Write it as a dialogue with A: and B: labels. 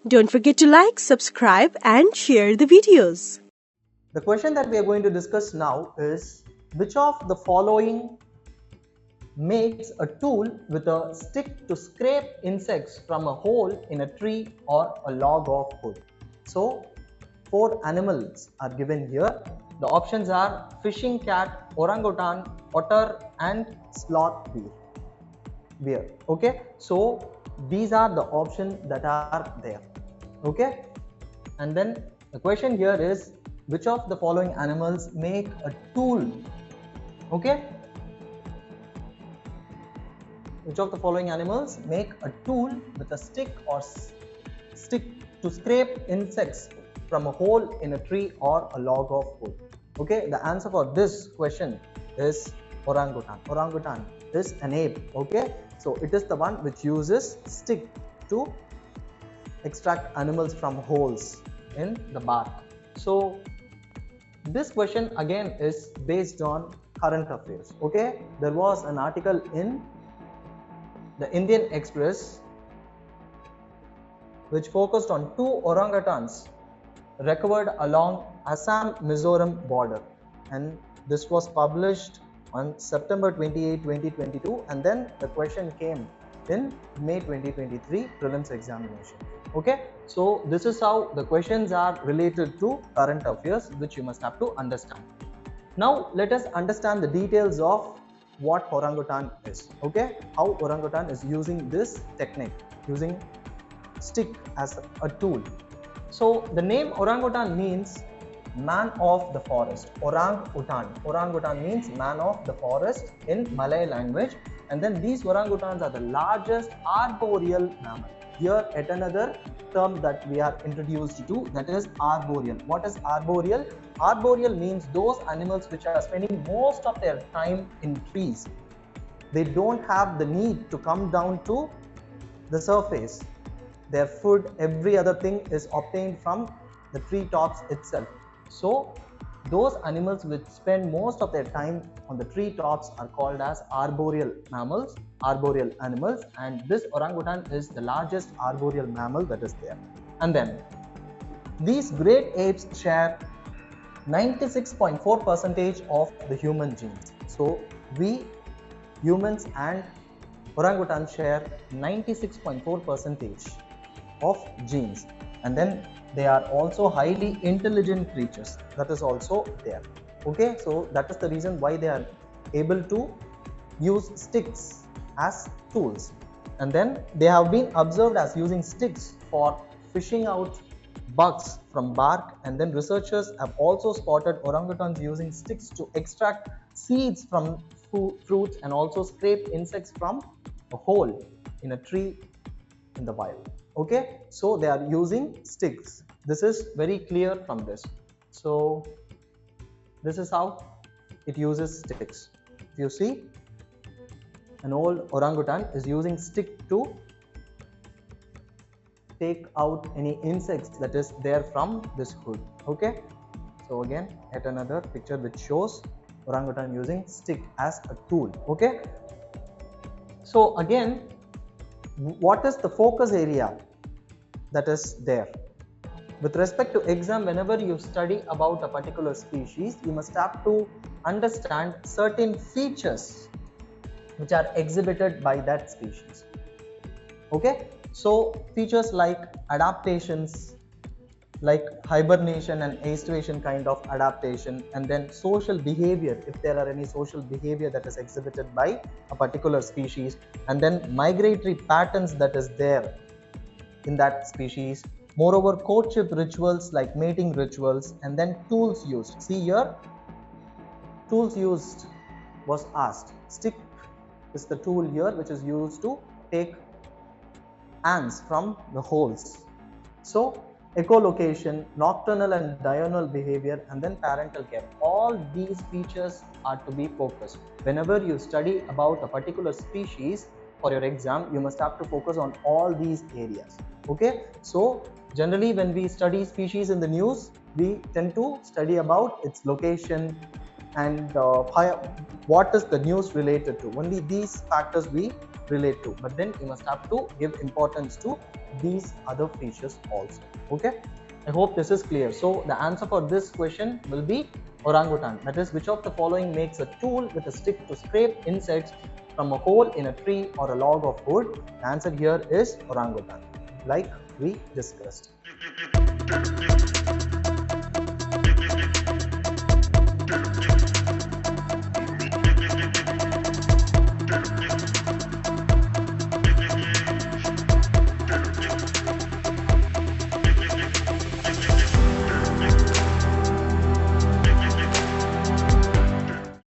A: Don't forget to like, subscribe and share the videos.
B: The question that we are going to discuss now is, which of the following makes a tool with a stick to scrape insects from a hole in a tree or a log of wood? So, 4 animals are given here. The options are fishing cat, orangutan, otter and sloth bear. Okay, so these are the options that are there. Okay, and then the question here is, which of the following animals make a tool? Okay, which of the following animals make a tool with a stick to scrape insects from a hole in a tree or a log of wood? Okay, the answer for this question is orangutan. Orangutan is an ape. Okay, so it is the one which uses stick to extract animals from holes in the bark. So this question again is based on current affairs. Okay, there was an article in the Indian Express which focused on 2 orangutans recovered along Assam-Mizoram border, and this was published on September 28, 2022, and then the question came in May 2023 prelims examination. Okay, so this is how the questions are related to current affairs, which you must have to understand. Now let us understand the details of what orangutan is. Okay, how orangutan is using this technique, using stick as a tool. So the name orangutan means man of the forest. Orangutan means man of the forest in Malay language, and then these orangutans are the largest arboreal mammal. Here yet another term that we are introduced to, that is arboreal. What is arboreal? Arboreal means those animals which are spending most of their time in trees. They don't have the need to come down to the surface. Their food, every other thing is obtained from the tree tops itself. So those animals which spend most of their time on the tree tops are called as arboreal mammals, arboreal animals, and this orangutan is the largest arboreal mammal that is there. And then these great apes share 96.4% of the human genes. So we humans and orangutan share 96.4% of genes, and then they are also highly intelligent creatures. That is also there. Okay, so that is the reason why they are able to use sticks as tools, and then they have been observed as using sticks for fishing out bugs from bark, and then researchers have also spotted orangutans using sticks to extract seeds from fruits and also scrape insects from a hole in a tree in the wild. Okay, so they are using sticks. This is very clear from this. So this is how it uses sticks. If you see, an old orangutan is using stick to take out any insects that is there from this hood. Okay, so again yet another picture which shows orangutan using stick as a tool. Okay, so again, what is the focus area that is there? With respect to exam, whenever you study about a particular species, you must have to understand certain features which are exhibited by that species. Okay, so features like adaptations, like hibernation and aestivation kind of adaptation, and then social behavior, if there are any social behavior that is exhibited by a particular species, and then migratory patterns that is there in that species. Moreover, courtship rituals like mating rituals, and then tools used. See here, tools used was asked. Stick is the tool here which is used to take ants from the holes. So echolocation, nocturnal and diurnal behavior, and then parental care. All these features are to be focused. Whenever you study about a particular species for your exam, you must have to focus on all these areas. Okay, so generally when we study species in the news, we tend to study about its location and what is the news related to. Only these factors we relate to, but then you must have to give importance to these other features also. Okay, I hope this is clear. So the answer for this question will be orangutan. That is, which of the following makes a tool with a stick to scrape insects from a hole in a tree or a log of wood? The answer here is orangutan, like we discussed.